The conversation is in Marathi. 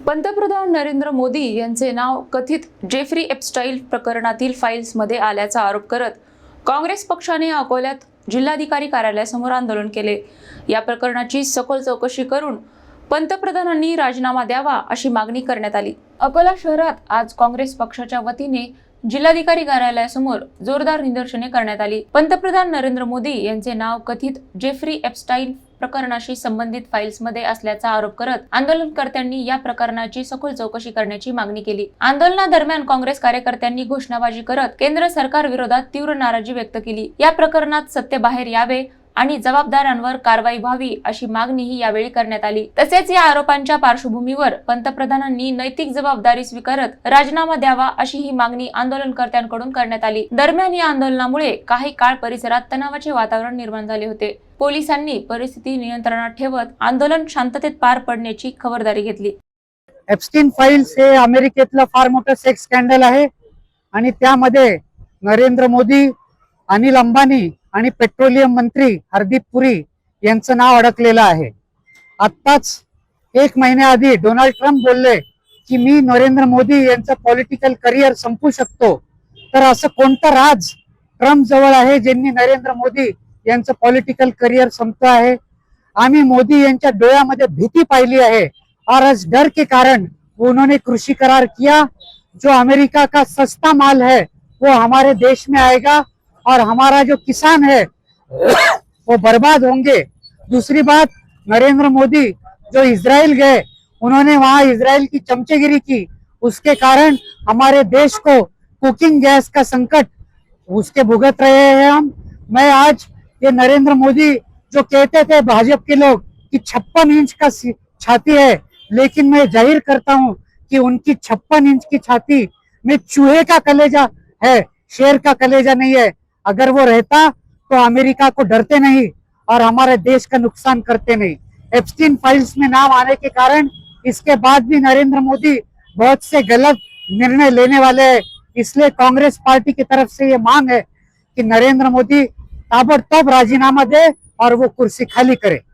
पंतप्रधान नरेंद्र मोदी यांचे नाव कथित जेफ्री एप्स्टाईन प्रकरणातील फाईल्समध्ये आल्याचा आरोप करत काँग्रेस पक्षाने अकोल्यात जिल्हाधिकारी कार्यालयासमोर आंदोलन केले। या प्रकरणाची सखोल चौकशी करून पंतप्रधानांनी राजीनामा द्यावा अशी मागणी करण्यात आली। अकोला शहरात आज काँग्रेस पक्षाच्या वतीने जिल्हाधिकारी कार्यालयासमोर जोरदार निदर्शने करण्यात आली। पंतप्रधान नरेंद्र मोदी यांचे नाव कथित जेफ्री एप्स्टाईन प्रकरणाशी संबंधित फाईल्समध्ये असल्याचा आरोप करत आंदोलनकर्त्यांनी या प्रकरणाची सखोल चौकशी करण्याची मागणी केली। आंदोलनादरम्यान काँग्रेस कार्यकर्त्यांनी घोषणाबाजी करत केंद्र सरकार विरोधात तीव्र नाराजी व्यक्त केली। या प्रकरणात सत्य बाहेर यावे आणि जबाबदारांवर कारवाई व्हावी अशी मागणीही यावेळी करण्यात आली। तसेच या आरोपांच्या पार्श्वभूमीवर पंतप्रधानांनी नैतिक जबाबदारी स्वीकारत राजीनामा द्यावा अशी ही मागणी आंदोलनकर्त्यांकडून करण्यात आली। दरम्यान या आंदोलनामुळे काही काळ परिसरात तणावाचे वातावरण निर्माण झाले होते। पोलिसांनी परिस्थिती नियंत्रणात ठेवत आंदोलन शांततेत पार पडण्याची खबरदारी घेतली। एप्स्टीन फाईल्स हे अमेरिकेतलं फार मोठं सेक्स स्कॅन्डल आहे आणि त्यामध्ये नरेंद्र मोदी, अनिल अंबानी आणि पेट्रोलियम मंत्री हरदीप पुरी यांचं नाव अडकलेलं आहे। आत्ताच एक महिन्याआधी डोनाल्ड ट्रम्प बोलले की मी नरेंद्र मोदी यांचं पॉलिटिकल करिअर संपू शकतो। तर असं कोणतं राज ट्रम्प जवळ आहे ज्यांनी नरेंद्र मोदी यांचं पॉलिटिकल करिअर संपतं आहे? आम्ही मोदी यांच्या डोळ्यामध्ये भीती पाहिली है और इस डर के कारण उन्होंने कृषि करार किया। जो अमेरिका का सस्ता माल है वो हमारे देश में आएगा और हमारा जो किसान है वो बर्बाद होंगे। दूसरी बात, नरेंद्र मोदी जो इजराइल गए, उन्होंने वहां इजराइल की चमचेगिरी की, उसके कारण हमारे देश को कुकिंग गैस का संकट उसके भुगत रहे हैं हम। मैं आज ये नरेंद्र मोदी जो कहते थे भाजपा के लोग कि 56 इंच का छाती है, लेकिन मैं जाहिर करता हूं कि उनकी 56 इंच की छाती में चूहे का कलेजा है, शेर का कलेजा नहीं है। अगर वो रहता तो अमेरिका को डरते नहीं और हमारे देश का नुकसान करते नहीं। एप्स्टीन फाइल्स में नाम आने के कारण इसके बाद भी नरेंद्र मोदी बहुत से गलत निर्णय लेने वाले हैं। इसलिए कांग्रेस पार्टी की तरफ से ये मांग है कि नरेंद्र मोदी ताबड़तोड़ राजीनामा दे और वो कुर्सी खाली करे।